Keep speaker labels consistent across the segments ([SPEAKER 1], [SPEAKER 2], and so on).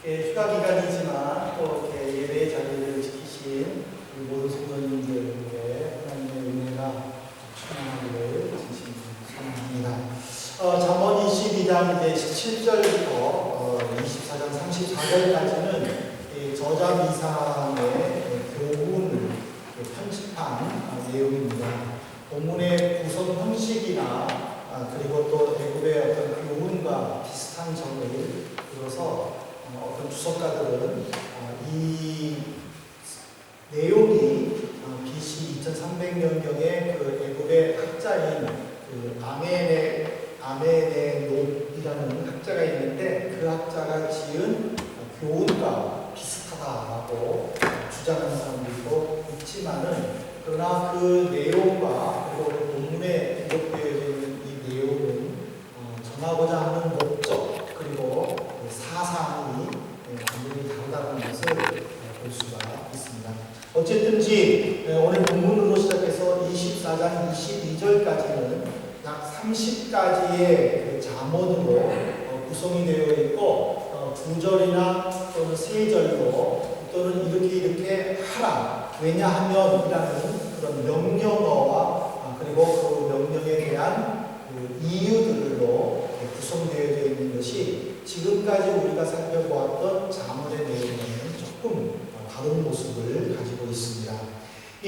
[SPEAKER 1] 휴가 기간이지만 또 이렇게 예배의 자리를 지키신 우리 모든 성도님들에게 하나님의 은혜가 충만하기를 진심으로 소망합니다. 잠언 22장 이제 17절부터 24장 34절까지는 저자 미상의 교훈을 편집한 내용입니다. 본문의 구성 형식이나 그리고 또 애굽의 어떤 교훈과 비슷한 점을 들어서 어떤 주석가들은 이 내용이 BC 2300년경에 그 애굽의 학자인 그 아메네노이라는 학자가 있는데 그 학자가 지은 교훈과 비슷하다라고 주장하는 사람들도 있지만은 그러나 그 내용과 그리고 그 본문에 기록되어 있는 이 내용은 전하고자 하는 목적 그리고 그 사상이 완전히 다르다는 것을 볼 수가 있습니다. 어쨌든지 오늘 본문으로 시작해서 24장 22절까지는 약 30가지의 그 잠언으로 구성이 되어 있고 2절이나 또는 3절로 또는 이렇게 하라 왜냐하면 이라는 그런 명령어와 그리고 그 명령에 대한 그 이유들로 구성되어져 있는 것이 지금까지 우리가 살펴보았던 잠언의 내용과는 조금 다른 모습을 가지고 있습니다. 이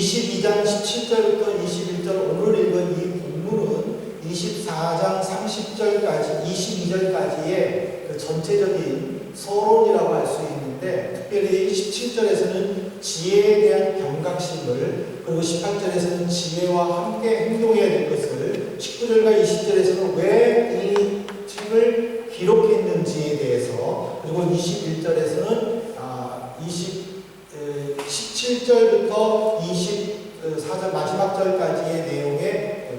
[SPEAKER 1] 22장 17절부터 21절 오늘 읽은 이 본문은 24장 30절까지 22절까지의 그 전체적인 서론이라고 할 수 있는데 특별히 17절에서는 지혜에 대한 경각심을 그리고 18절에서는 지혜와 함께 행동해야 될 것을 19절과 20절에서는 왜 이 책을 기록했는지에 대해서 그리고 21절에서는 17절부터 24절 마지막 절까지의 내용의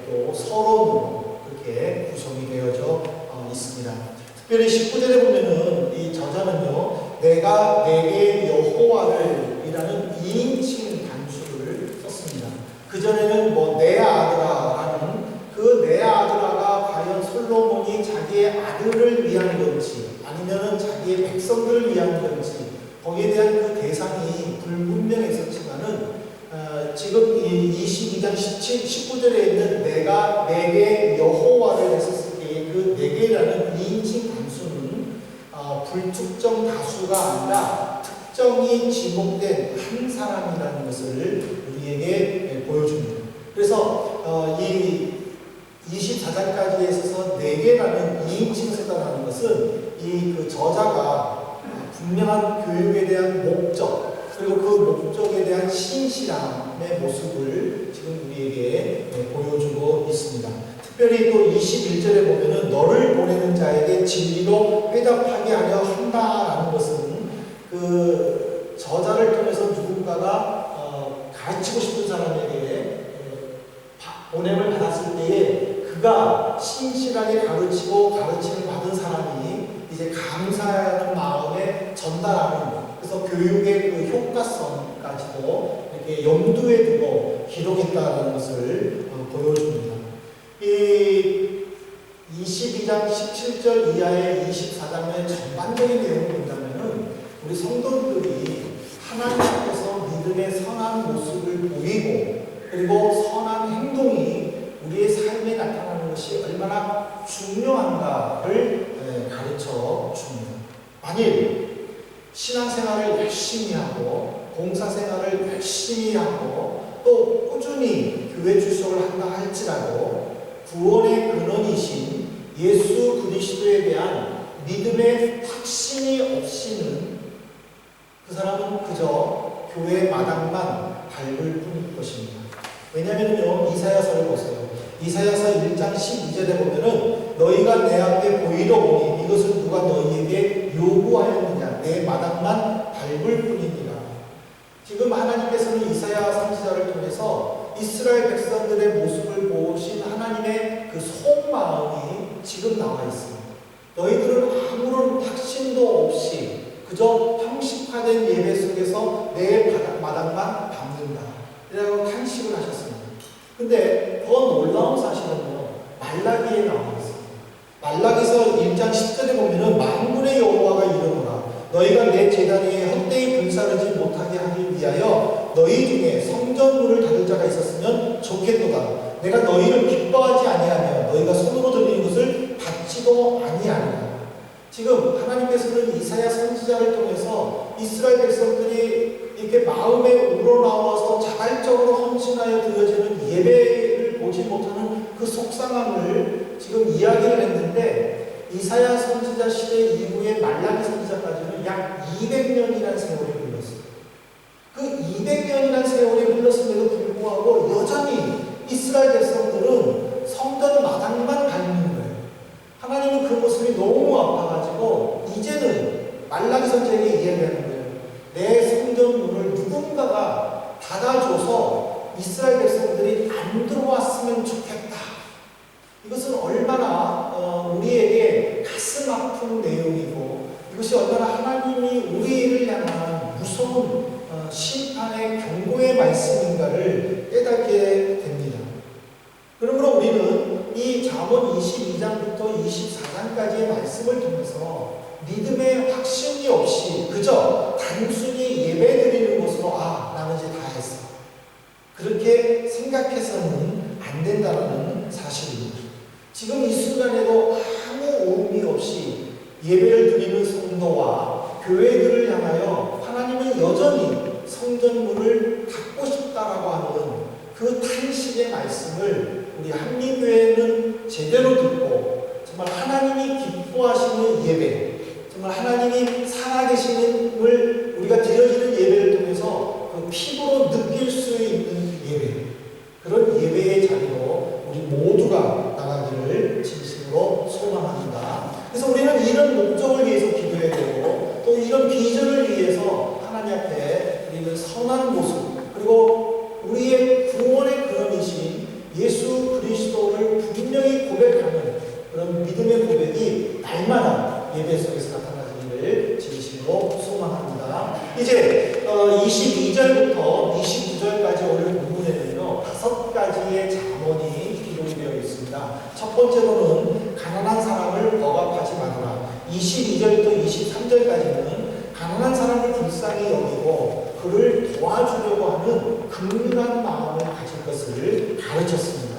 [SPEAKER 1] 또 서론으로 그렇게 구성이 되어져 있습니다. 특별히 19절에 보면은 이 저자는요, 내가 내게 여호와를 이라는 2인칭 단수를 썼습니다. 그전에는 내 아들아라는 그 내 아들아가 과연 솔로몬이 자기의 아들을 위한 건지 아니면은 자기의 백성들을 위한 건지 거기에 대한 그 대상이 불분명했었지만은 지금 이 22장 19절에 있는 내가 내게 여호와를 했었을 때의 그 내게라는 2인칭 단수는 불특정 다수가 아니라 특정이 지목된 한 사람이라는 것을 우리에게 보여줍니다. 그래서 이 24장까지에 있어서 내게라는 2인칭을 썼다는 것은 이 그 저자가 분명한 교육에 대한 목적 그리고 그 목적에 대한 신실함의 모습을 지금 우리에게 보여주고 있습니다. 특별히 또 21절에 보면은 너를 보내는 자에게 진리로 회답하게 하려 한다라는 것은 그 저자를 통해서 누군가가 가르치고 싶은 사람에게 보냄을 받았을 때에 그가 신실하게 가르치고 가르침을 받은 사람이 이제 감사하는 마음에 전달하는 그래서 교육의 그 효과성까지도 이렇게 염두에 두고 기록했다는 것을 보여줍니다. 이 22장 17절 이하의 24장의 전반적인 내용을 본다면은 우리 성도들이 하나님께서 믿음의 선한 모습을 보이고 그리고 선한 행동이 우리의 삶에 나타나는 것이 얼마나 중요한가를 가르쳐 줍니다. 만일 신앙생활을 열심히 하고 봉사생활을 열심히 하고 또 꾸준히 교회 출석을 한다 할지라도 구원의 근원이신 예수 그리스도에 대한 믿음의 확신이 없이는 그 사람은 그저 교회 마당만 밟을 뿐일 것입니다. 왜냐하면요 이사야서를 보세요. 이사야서 1장 12절에 보면은 너희가 내 앞에 보이더오니 이것을 누가 너희에게 요구하였느냐 내 마당만 밟을 뿐이니라. 지금 하나님께서는 이사야 선지자를 통해서 이스라엘 백성들의 모습을 보신 하나님의 그 속마음이 지금 나와 있습니다. 너희들은 아무런 확신도 없이 그저 형식화된 예배 속에서 내 마당만 밟는다 이라고 탄식을 하셨습니다. 근데 더 놀라운 사실은요 말라기에 나와 있습니다. 말라기서 1장 10절에 보면은 만군의 여호와가 이르노라 너희가 내 제단 위에 헛되이 불사르지 못하게 하기 위하여 너희 중에 성전문을 닫을 자가 있었으면 좋겠도다. 내가 너희를 기뻐하지 아니하며 너희가 손으로 드리는 것을 받지도 아니하리라. 지금 하나님께서는 이사야 선지자를 통해서 이스라엘 백성들이 이렇게 마음에 우러나와서 자발적으로 헌신하여 드려지는 예배를 보지 못하는 그 속상함을 지금 이야기를 했는데, 이사야 선지자 시대 이후에 말라기 선지자까지는 약 200년이라는 세월이 흘렀어요. 그 200년이라는 세월이 흘렀음에도 불구하고 여전히 이스라엘 백성들은 성전 마당만 밟는 거예요. 하나님은 그 모습이 너무 아파가지고 이제는 말라기 선지자에게 이야기하는 거예요. 내 성전문을 누군가가 닫아줘서 이스라엘 백성들이 안 들어왔으면 좋겠다. 이것은 얼마나 우리에게 가슴 아픈 내용이고, 이것이 얼마나 하나님이 우리를 향한 무서운 심판의 경고의 말씀인가를 깨닫게 됩니다. 그러므로 우리는 이 잠언 22장부터 24장까지의 말씀을 통해서 믿음의 확신이 없이 그저 단순히 예배드리는 것으로 나는 이제 다 했어, 그렇게 생각해서는 안 된다는 사실입니다. 지금 이 순간에도 아무 의미 없이 예배를 드리는 성도와 교회들을 향하여 하나님은 여전히 성전문을 닫고 싶다라고 하는 그 탄식의 말씀을 우리 한미교회는 제대로 듣고, 정말 하나님이 기뻐하시는 예배, 정말 하나님이 살아계시는을 우리가 드려지는 예배를 통해서 그 피부로 느낄 수 있는 예배, 그런 예배의 자리로 우리 모두가 나가기를 진심으로 소망합니다. 그래서 우리는 이런 목적을 위해서 기도해야 되고, 또 이런 비전을 위해서 하나님 앞에 우리는 선한 모습, 그리고 우리의 구원의 근원이신 예수 그리스도를 분명히 고백하는 그런 믿음의 고백이 날마다 예배 속에서 나타나기를 진심으로 소망합니다. 이제 22절부터 29절까지 오늘 본문에는요 5가지의 잠언이 기록이 되어 있습니다. 첫 번째로는 가난한 사람을 억압하지 말아라. 22절부터 23절까지는 가난한 사람을 불쌍히 여기고 그를 도와주려고 하는 긍휼한 마음을 가질 것을 가르쳤습니다.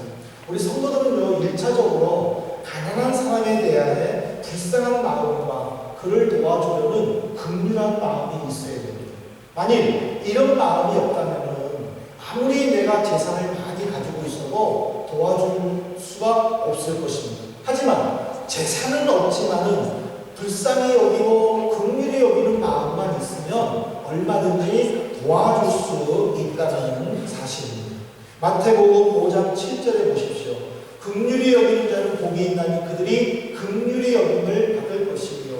[SPEAKER 1] 우리 성도들은요 1차적으로 가난한 사람에 대한 불쌍한 마음과 그를 도와주려는 긍휼한 마음이 있어야 됩니다. 만일 이런 마음이 없다면 아무리 내가 재산을 많이 가지고 있어도 도와줄 수가 없을 것입니다. 하지만 재산은 없지만은 불쌍히 여기고 긍휼히 여기는 마음만 있으면 얼마든지 도와줄 수 있다는 사실입니다. 마태복음 5장 7절에 보십시오. 긍휼히 여기는 자는 복이 있나니 그들이 긍휼히 여김을 받을 것이며,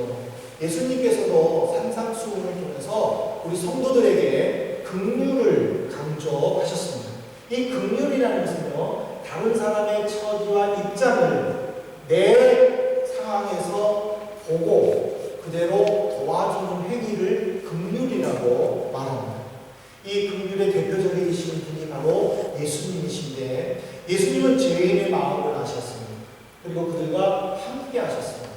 [SPEAKER 1] 예수님께서도 산상수훈을 통해서 우리 성도들에게 긍휼을 강조하셨습니다. 이 긍휼이라는 것은요 다른 사람의 처지와 입장을 내 상황에서 보고 그대로 도와주는 행위를 긍휼이라고 말합니다. 이 긍휼의 대표적이신 분이 바로 예수님이신데, 예수님은 죄인의 마음을 아셨습니다. 그리고 그들과 함께 하셨습니다.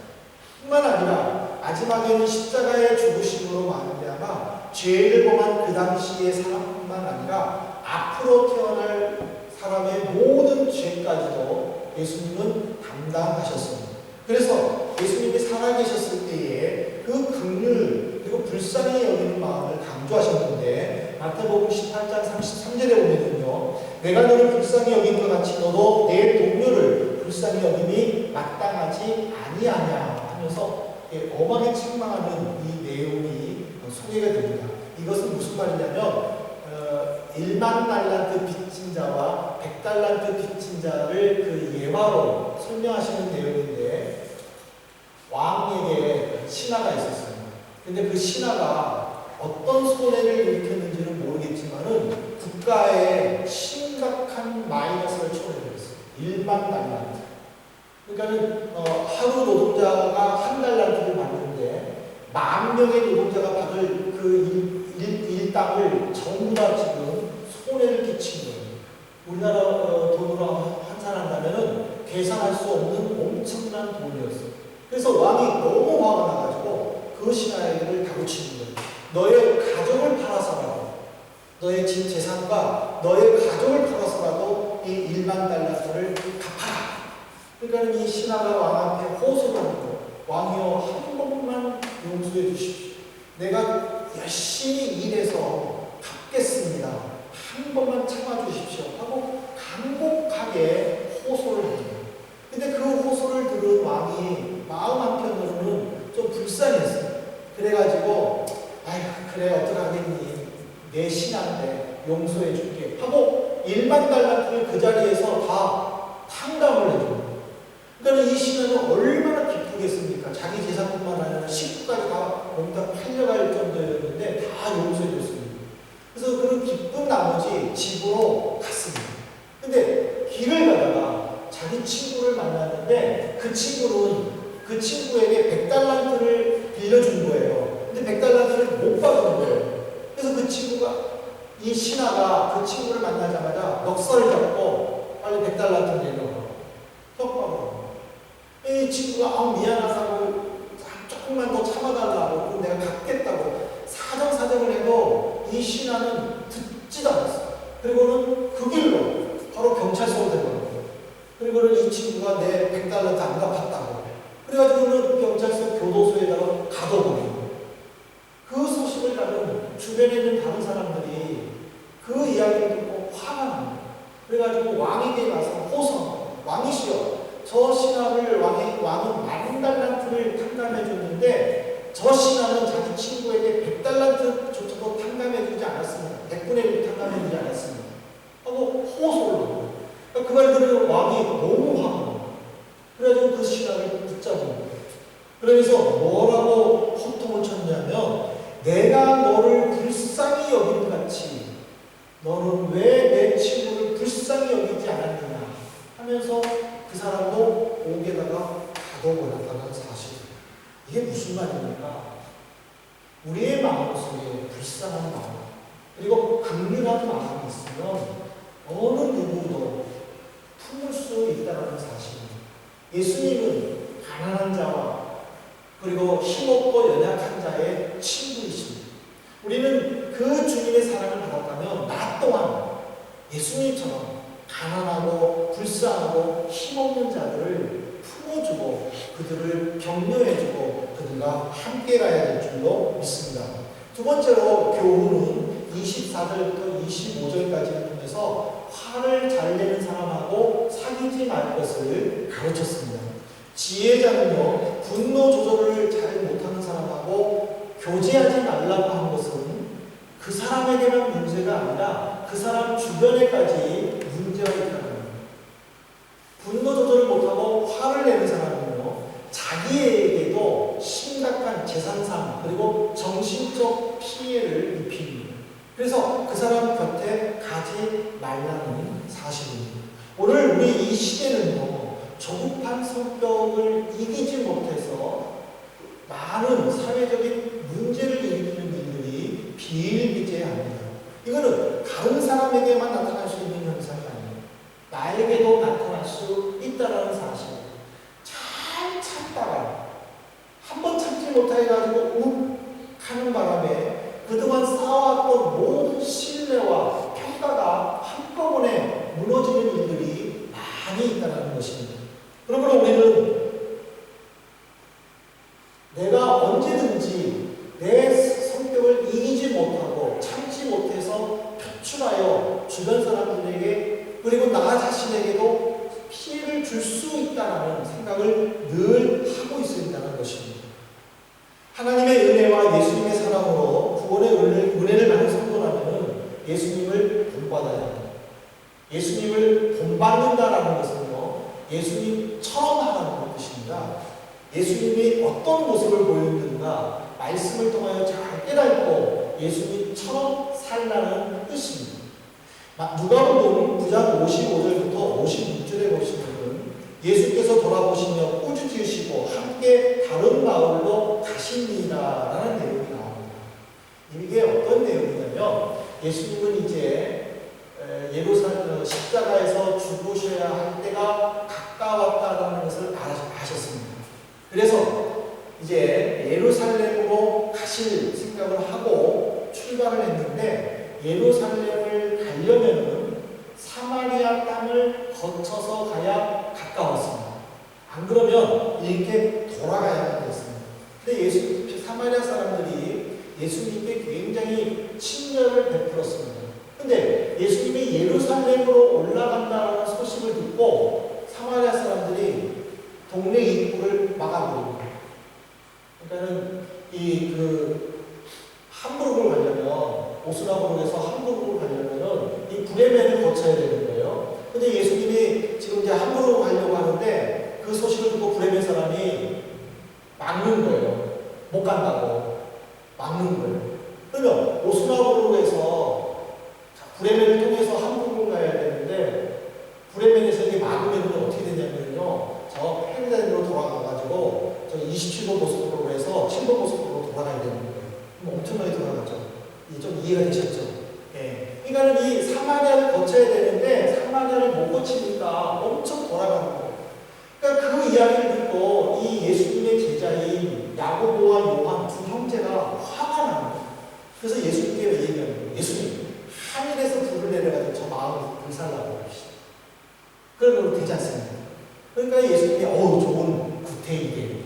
[SPEAKER 1] 뿐만 아니라 마지막에는 십자가의 죽으심으로 말미암아 죄를 범한 그 당시의 사람뿐만 아니라 앞으로 태어날 사람의 모든 죄까지도 예수님은 담당하셨습니다. 그래서 예수님이 살아계셨을 때에 그 긍휼 그리고 불쌍히 여기는 마음을 강조하셨는데, 마태복음 18장 33절에 보면은요 내가 너를 불쌍히 여긴 것 같이 너도 내 동료를 불쌍히 여김이 마땅하지 아니하냐 하면서 엄하게 책망하는 이 내용이 소개가 됩니다. 이것은 무슨 말이냐면 1만 달란트 빚진 자와 100달란트 빚진 자를 그 예화로 설명하시는 내용인데, 왕에게 신하가 있었어요. 근데 그 신하가 어떤 손해를 일으켰는지는 모르겠지만은 국가에 심각한 마이너스를 초래했어요. 1만 달란트. 그러니까는 하루 노동자가 한 달란트를 받는데 10,000명의 노동자가 받을 그 일당을 전부 다 지금 손해를 끼친 거예요. 우리나라 돈으로 환산한다면은 계산할 수 없는 엄청난 돈이었어요. 그래서 왕이 너무 화가 나가지고 그 신하에게를 다루지 고치는 거예요. 너의 가족을 팔아서라도, 너의 집 재산과 너의 가족을 팔아서라도 이 1만 달란트를 갚아라. 그러니까 이 신하가 왕 앞에 호소를 하는 거예요. 왕이여, 한 번만 용서해 주십시오. 내가 열심히 일해서 갚겠습니다. 한 번만 참아주십시오. 하고 간곡하게 호소를 합니다. 근데 그 호소를 들은 왕이 마음 한편으로는 좀 불쌍했어요. 그래가지고 아이고 그래 어떡하겠니, 내 신하인데 용서해 줄게 하고 1만 달란트를 그 자리에서 다 탕감을 해줍니다. 그러니까 이 신하는 얼마나 기쁘겠습니까? 자기 재산뿐만 아니라 식구까지 다 몽땅 팔려갈 정도였는데 다 용서해 줬습니다. 그래서 그런 기쁜 나머지 집으로 갔습니다. 근데 길을 가다가 자기 친구를 만났는데 그 친구는 그 친구에게 100달란트를 빌려준 거예요. 근데 100달란트를 못 받은 거예요. 그래서 그 친구가, 이 신하가 그 친구를 만나자마자 멱살을 잡고 빨리 100달란트 내려가. 협박을. 이 친구가 미안하다고 조금만 더 참아달라고, 그럼 내가 갚겠다고 사정사정을 해도 이 신하는 듣지도 않았어요. 그리고는 그 길로 바로 경찰서로 데려가고, 그리고는 이 친구가 내 100달란트 안 갚았다고 그래가지고는 경찰서 교도소에다가 가둬버리고, 그 소식을 따른 주변에 있는 다른 사람들이 그 이야기를 듣고 화가 납니다. 그래가지고 왕에게 가서 호소합니다. 왕이시여, 저 신하를 왕은 10,000달란트를 탕감해 줬는데 저 신하는 자기 친구에게 100달란트조차도 탕감해 주지 않았습니다. 100분의 1 탕감해 주지 않았습니다. 하고 호소를 하고, 그 말 들으면 왕이 너무 화가 납니다. 그래가지고 그 신하를 붙잡은 거예요. 그러면서 뭐라고 호통을 쳤냐면, 내가 너를 불쌍히 여긴 같이 너는 왜 내 친구를 불쌍히 여기지 않았느냐 하면서 그 사람도 옥에다가 가둬버렸다는 사실이에요. 이게 무슨 말입니까? 우리의 마음 속에 불쌍한 마음, 그리고 긍휼한 마음이 있으면 어느 누구도 품을 수 있다는 사실입니다. 예수님은 가난한 자와 그리고 힘없고 연약한 자의 친구이십니다. 우리는 그 주님의 사랑을 받았다면 나 또한 예수님처럼 가난하고 불쌍하고 힘없는 자들을 품어주고 그들을 격려해주고 그들과 함께 가야 될 줄로 믿습니다. 두 번째로 교훈은 24절부터 25절까지를 통해서 화를 잘 내는 사람하고 사귀지 말 것을 가르쳤습니다. 지혜자는요, 분노 조절을 잘 못하는 사람하고 교제하지 말라고 하는 것은 그 사람에게만 문제가 아니라 그 사람 주변에까지 문제가 있다는 겁니다. 분노 조절을 못하고 화를 내는 사람은요, 자기에게도 심각한 재산상 그리고 정신적 피해를 입힙니다. 그래서 그 사람 곁에 가지 말라는 사실입니다. 오늘 우리 이 시대는요, 조급한 성격을 이기지 못해서 많은 사회적인 문제를 일으키는 일들이 비일비재합니다. 이거는 다른 사람에게만 나타날 수 있는 현상이 아니에요. 나에게도 나타날 수 있다는 사실. 잘 참다가 한 번 참지 못해가지고 욱 하는 바람에 그동안 쌓아왔던 모든 신뢰와 평가가 한꺼번에 무너지는 일들이 많이 있다는 것입니다. 그러므로 우리는 내가 언제든지 내 성격을 이기지 못하고 참지 못해서 표출하여 주변 사람들에게 그리고 나 자신에게도 피해를 줄 수 있다는 생각을 늘 하고 있어야 한다는 것입니다. 하나님의 은혜와 예수님의 사랑으로 구원의 은혜를 받는 성도라면 예수님을 본받아야 합니다. 예수님을 본받는다라는 것은요, 예수님처럼 하라는 뜻입니다. 예수님이 어떤 모습을 보였는가 말씀을 통하여 잘 깨닫고 예수님처럼 살라는 뜻입니다. 누가복음 9장 55절부터 56절에 보시면 예수께서 돌아보시며 꾸짖으시고 함께 다른 마을로 가십니다라는 내용이 나옵니다. 이게 어떤 내용이냐면, 예수님은 이제 예루살렘 십자가에서 죽으셔야 할 때가 가까웠다라는 것을 아셨습니다. 그래서 이제 예루살렘으로 가실 생각을 하고 출발을 했는데 예루살렘을 가려면은 사마리아 땅을 거쳐서 가야 가까웠습니다. 안 그러면 이렇게 돌아가야만 됐습니다. 근데 사마리아 사람들이 예수님께 굉장히 친절을 베풀었습니다. 근데 예수님이 예루살렘으로 올라간다는 소식을 듣고 사마리아 사람들이 동네 입구를 막아버립니다. 그러니까는 함부르크를 가려면 오스나브르크에서 함부르크를 가려면은 이 브레멘을 거쳐야 되는 거예요. 근데 예수님이 지금 이제 함부르크 가려고 하는데 그 소식을 듣고 브레멘 사람이 막는 거예요. 못 간다고 막는 거예요. 그러면 오스나브르크에서 브레멘을 통해서 함부르크를 가야 되는데 브레멘에서 이게 막으면 어떻게 되냐면요. 저 펜단으로 돌아가가지고 저 27번 고속도로로 해서 7번 고속도로로 돌아가야 되는 거예요. 엄청나게 돌아가죠. 좀 이해가 되셨죠? 예. 그러니까 이 사마리아를 거쳐야 되는데 사마리아를 못 거치니까 엄청 돌아가는 거예요. 그러니까 그 이야기를 듣고 이 예수님의 제자인 야고보와 요한 두 형제가 화가 나는 거예요. 그래서 예수님께 얘기하는 거예요. 예수님, 하늘에서 불을 내려가지고 저 마음을 불살라고 합시다. 그러면 되지 않습니까? 그러니까 예수님이 좋은 구태이게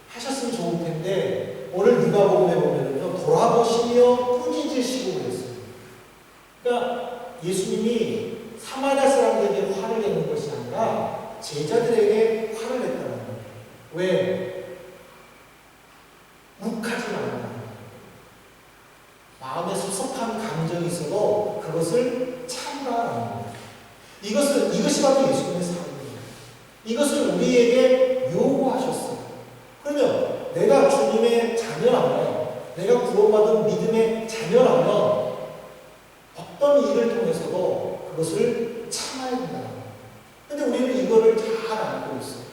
[SPEAKER 1] 하셨으면 좋을 텐데 오늘 누가복음에 보면은요 돌아보시며 꾸짖으시고 그랬어요. 그러니까 예수님이 사마리아 사람들에게 화를 내는 것이 아니라 제자들에게 화를 냈다는 거예요. 왜? 욱하지 말라. 마음에 섭섭한 감정이 있어도 그것을 참으라는 거예요. 이것이 바로 예수님의 삶입니다. 이것을 우리에게 요구하셨어요. 그러면 내가 주님의 자녀라면, 내가 구원받은 믿음의 자녀라면 어떤 일을 통해서도 그것을 참아야 된다는 거예요. 근데 우리는 이거를 잘 알고 있어요.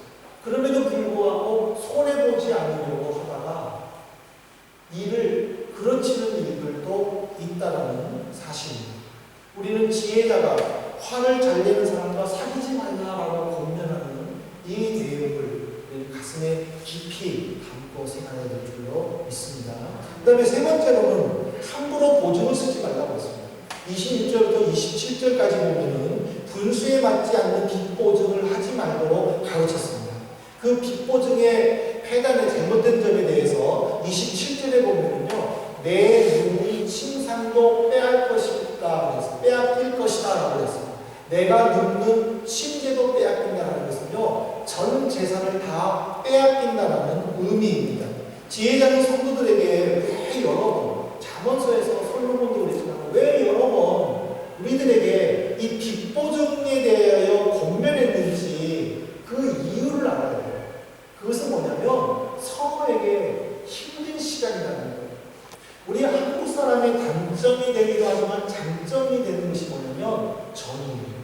[SPEAKER 1] 그럼에도 불구하고 손해보지 않으려고 하다가 일을 그르치는 일들도 있다는 사실입니다. 우리는 지혜자가 화를 잘 내는 사람과 사귀지 말라라고 권면하는 이 내용을 가슴에 깊이 담고 생각해야 될 줄로 믿습니다. 그 다음에 세 번째로는 함부로 보증을 쓰지 말라고 했습니다. 26절부터 27절까지 보면은 분수에 맞지 않는 빚보증을 하지 말도록 가르쳤습니다. 그 빚보증의 폐단의 잘못된 점에 대해서 27절에 보면은요, 내 눈이 침상도 빼앗길 것이다 라고 했습니다. 내가 눕는 침제도 빼앗긴다는 것은요, 전 재산을 다 빼앗긴다는 의미입니다. 지혜자는 성도들에게 왜 여러 번, 잠언서에서 솔로몬도 그랬지만 왜 여러 번 우리들에게 이 빚보증에 대하여 권면했는지 그 이유를 알아야 돼요. 그것은 뭐냐면 서로에게 힘든 시간이라는 거예요. 우리 한국 사람의 단점이 되기도 하지만 장점이 되는 것이 뭐냐면 정의예요.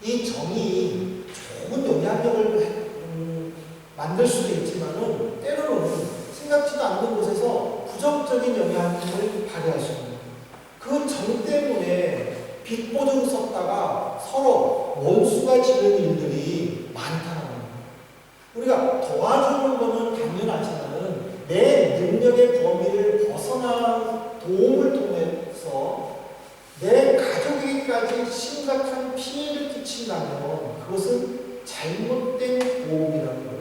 [SPEAKER 1] 이 정의 좋은 영향력을 만들 수도 있지만은 때로는 생각지도 않는 곳에서 부정적인 영향을 발휘할 수 있는 그 정 때문에 빚보증 썼다가 서로 원수가 지는 일들이 많다는 거예요. 우리가 도와주는 것은 당연하지만은 내 능력의 범위를 벗어난 도움을 통해서 내 가족에게까지 심각한 피해를 끼친다면 그것은 잘못된 도움이라는 거예요.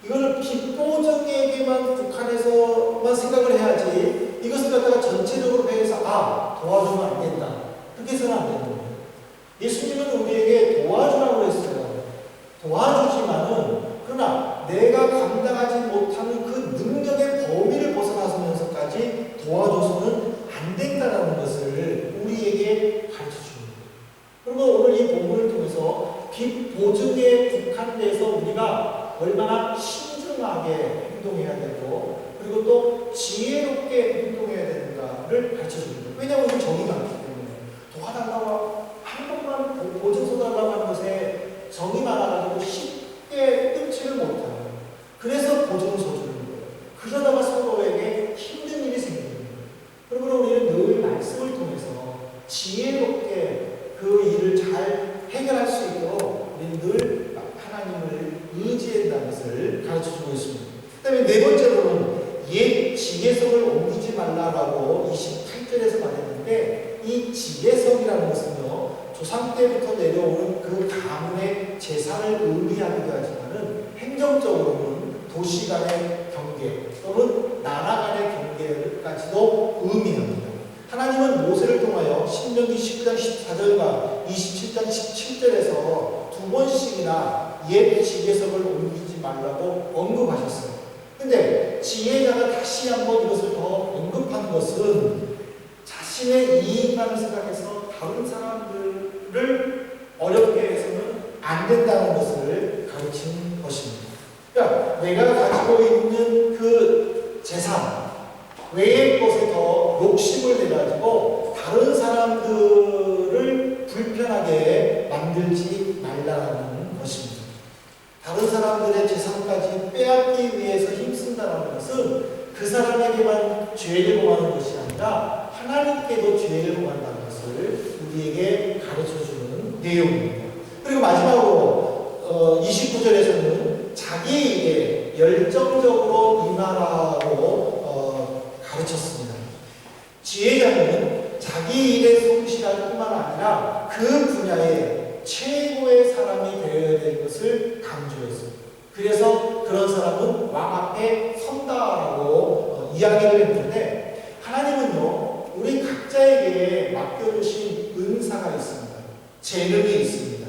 [SPEAKER 1] 이거는 빚보증에게만 국한해서만 생각을 해야지 이것을 갖다가 전체적으로 해서 도와주면 안 된다. 그렇게 해서는 안 되는 거예요. 예수님은 우리에게 도와주라고 했어요. 도와주지만은 그러나 내가 감당하지 못하는 그 능력의 범위를 벗어나면서까지 도와줘서는 안 된다는 것을 우리에게 가르쳐 줍니다. 그리고 오늘 이 본문을 통해서 빚 보증에 국한돼서 우리가 얼마나 신중하게 행동해야 되고 그리고 또 지혜롭게 행동해야 되는가를 가르쳐 줍니다. 왜냐하면 우리 정이 많기 때문에 도와달라고 한 번만 보증서 달라고 하는 것에 정이 많아가지고 쉽게 끊지를 못해요. 그래서 보증서 주는 거예요. 그러다가 서로에게 힘든 일이 생기는 거예요. 그러므로 우리는 늘 말씀을 통해서 지혜롭게 그 일을 잘 해결할 수 있도록 우리는 늘 하나님을 의지한다는 것을 가르쳐주고 있습니다. 그 다음에 네 번째로 지게석을 옮기지 말라라고 28절에서 말했는데 이 지게석이라는 것은요 조상 때부터 내려오는 그 가문의 재산을 의미하기도 하지만은 행정적으로는 도시 간의 경계 또는 나라 간의 경계까지도 의미합니다. 하나님은 모세를 통하여 신명기 19장 14절과 27장 17절에서 두 번씩이나 옛 지게석을 옮기지 말라고 언급하셨어요. 근데 지혜자가 다시 한번 이것을 더 언급한 것은 자신의 이익만을 생각해서 다른 사람들을 어렵게 해서는 안 된다는 것을 가르친 것입니다. 그러니까 내가 가지고 있는 그 재산 외의 것에 더 욕심을 내가지고 다른 사람들을 불편하게 만들지 말라는 것입니다. 다른 사람들의 재산까지 빼앗기 위해서 힘쓴다는 것은 그 사람에게만 죄를 범하는 것이 아니라 하나님께도 죄를 범한다는 것을 우리에게 가르쳐주는 내용입니다. 그리고 마지막으로 29절에서는 자기 일에 열정적으로 임하라고 가르쳤습니다. 지혜자는 자기 일에 성실할 뿐만 아니라 그 분야에 최고의 사람이 되어야 될 것을 강조했어요. 그래서 그런 사람은 왕 앞에 선다라고 이야기를 했는데 하나님은요 우리 각자에게 맡겨주신 은사가 있습니다. 재능이 있습니다.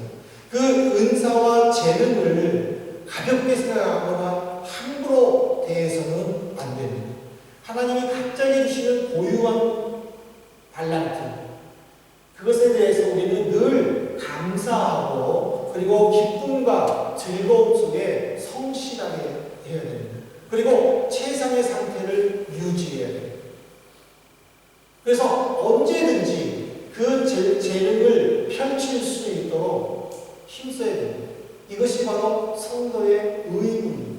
[SPEAKER 1] 그 은사와 재능을 가볍게 생각하거나 함부로 대해서는 안 됩니다. 하나님이 각자에게 주시는 고유한 달란트 그것에 대해서 우리는 늘 감사하고 그리고 기쁨과 즐거움 속에 성실하게 해야 됩니다. 그리고 최상의 상태를 유지해야 됩니다. 그래서 언제든지 그 재능을 펼칠 수 있도록 힘써야 됩니다. 이것이 바로 성도의 의무입니다.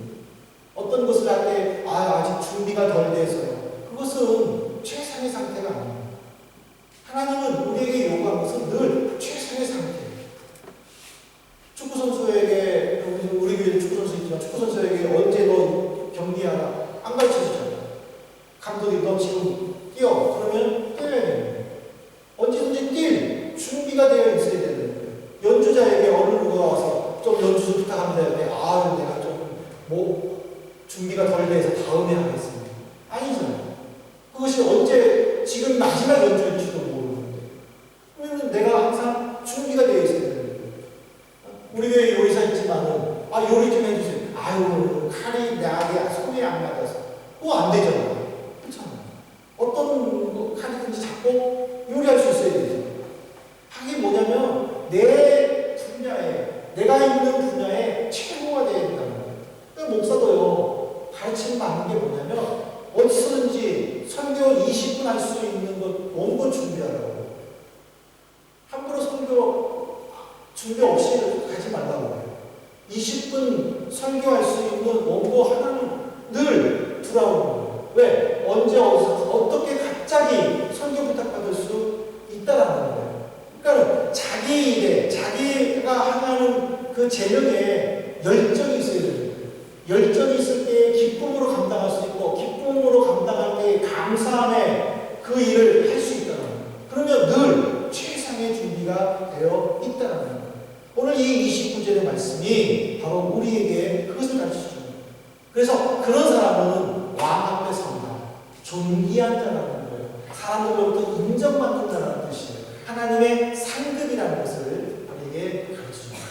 [SPEAKER 1] 어떤 것을 할 때 아직 준비가 덜 돼서요. 그것은 최상의 상태가 아닙니다. 하나님은 우리에게 요구한 것은 늘 최상의 상태예요. 축구선수에게 우리 교회에 축구선수 있지만 축구선수에게 언제 너 경기하라 안 가르쳐주잖아요. 감독이 너 지금 뛰어 그러면 뛰어야 됩니다. 언제든지 뛸 준비가 되어 있어야 되는 거예요. 연주자에게 어느 누가 와서 좀 연주 좀 부탁합니다. 내가 좀 준비가 덜 돼서 다음에 하겠습니다. 아니잖아요. 그것이 언제 지금 마지막 연주일지도 모르는데 그러면 내가 항상 준비가 되어 있어야 되는 거예요. 우리 교회 요리사 있지만은 요리 좀 해주세요. 칼이 나에게 손에 안 맞아서 그거 안 되잖아요. 그렇잖아요. 어떤 칼이든지 잡고 요리할 수 있어야 되죠. 하긴 뭐냐면 내 분야에 내가 있는 분야에 최고가 되어야 된다는 거예요. 그러니까 목사도요 가르치는 받는 게 뭐냐면 어디서든지 설교 20분 할 수 있는 것 원고 준비하라고. 함부로 설교 준비 없이 가지 말라고 해요. 20분 설교할 수 있는 원고 하나는 늘 두라고 거예요. 왜? 언제 어디서 어떻게 갑자기 설교 부탁받을 수 있다라는 거예요. 그러니까 자기 일에 자기가 하는 그 재능에 열정이 있어야 돼요. 열정이 있을 때 기쁨으로 감당할 수 있고 기쁨으로 감당할 때 감사함에 그 일을 할 수 있다는 거예요. 그러면 늘 최상의 준비가 되어 있다는 거예요. 오늘 이 29절의 말씀이 바로 우리에게 그것을 가르쳐줍니다. 그래서 그런 사람은 왕 앞에 선다. 존귀한 자라는 거예요. 사람들로부터 인정받는다는 뜻이에요. 하나님의 상급이라는 것을 우리에게 가르쳐줍니다.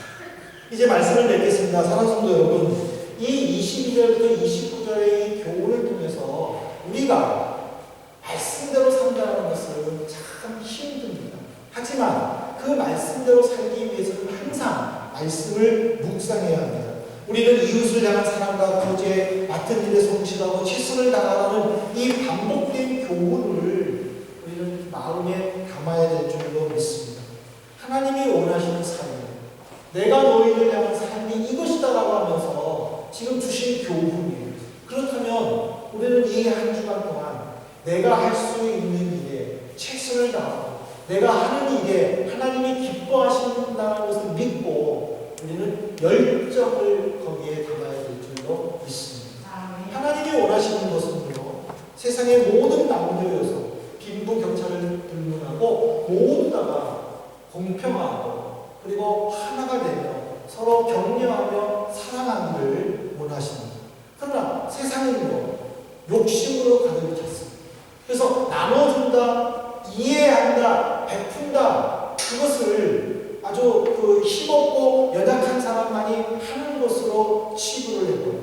[SPEAKER 1] 이제 말씀을 맺겠습니다. 사랑하는 성도 여러분, 이 22절부터 29절의 이 교훈을 통해서 우리가 말씀대로 산다는 것은 참 힘듭니다. 하지만 그 말씀대로 살기 위해서는 항상 말씀을 묵상해야 합니다. 우리는 이웃을 향한 사랑과 구제, 맡은 일에 성실하고 최선을 다하는 이 반복된 교훈을 우리는 마음에 담아야 될 줄로 믿습니다. 하나님이 원하시는 삶, 내가 너희를 향한 삶이 이것이다라고 하면서 지금 주신 교훈이에요. 그렇다면 우리는 이 한 주간 동안 내가 할 수 있는 일에 최선을 다하고 내가 하는 일에 하나님이 기뻐하신다는 것을 믿고 우리는 열정을 거기에 담아야 될 줄로 믿습니다. 하나님이 원하시는 것은요, 세상의 모든 남녀 여성, 빈부격차를 불문하고 모두 다가 공평하고 그리고 하나가 되며 서로 격려하며 사랑하기를 원하십니다. 그러나 세상은요, 욕심으로 가득 찼습니다. 그래서 나눠준다, 이해한다, 베푼다, 그것을 아주 힘없고 연약한 사람만이 하는 것으로 치부를 해버려요.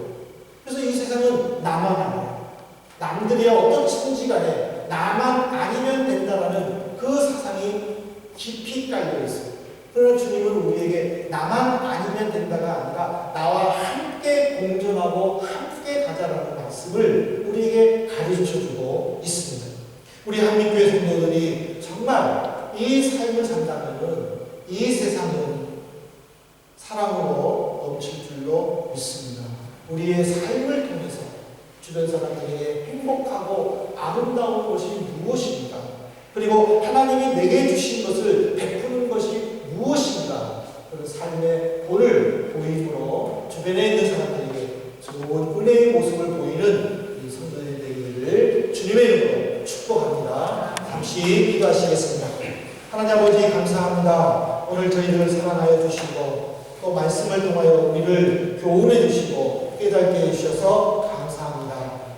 [SPEAKER 1] 그래서 이 세상은 나만 아니에요. 남들이 어떻든지 간에 나만 아니면 된다라는 그 사상이 깊이 깔려 있어요. 그러나 주님은 우리에게 나만 아니면 된다가 아니라 나와 함께 공존하고 함께 가자라는 말씀을 우리에게 가르쳐주고 있습니다. 우리 한민교회 성도들이 정말 이 삶을 산다면 이 세상은 사랑으로 넘칠 줄로 믿습니다. 우리의 삶을 통해서 주변 사람들에게 행복하고 아름다운 것이 무엇입니까? 그리고 하나님이 내게 주신 것을 베푸는 것이 무엇인가? 그런 삶의 본을 보임으로 주변에 있는 사람들에게 좋은 은혜의 모습을 보이는 이 성도들 되기를 주님의 이름으로 축복합니다. 잠시 기도하시겠습니다. 하나님 아버지 감사합니다. 오늘 저희를 사랑하여 주시고 또 말씀을 통하여 우리를 교훈해 주시고 깨닫게 해주셔서 감사합니다.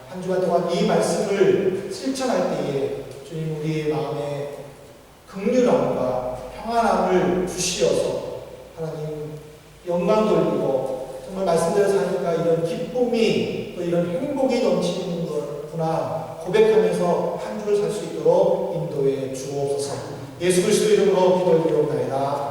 [SPEAKER 1] 한 주간 동안 이 말씀을 실천할 때에 주님 우리의 마음에 긍휼함과 평안함을 주시어서 하나님 영광 돌리고 정말 말씀대로 사니까 이런 기쁨이 또 이런 행복이 넘치는 거구나 고백하면서 한 주를 살 수 있도록 인도해 주옵소서. 예수 그리스도 이름으로 기도드리옵나이다.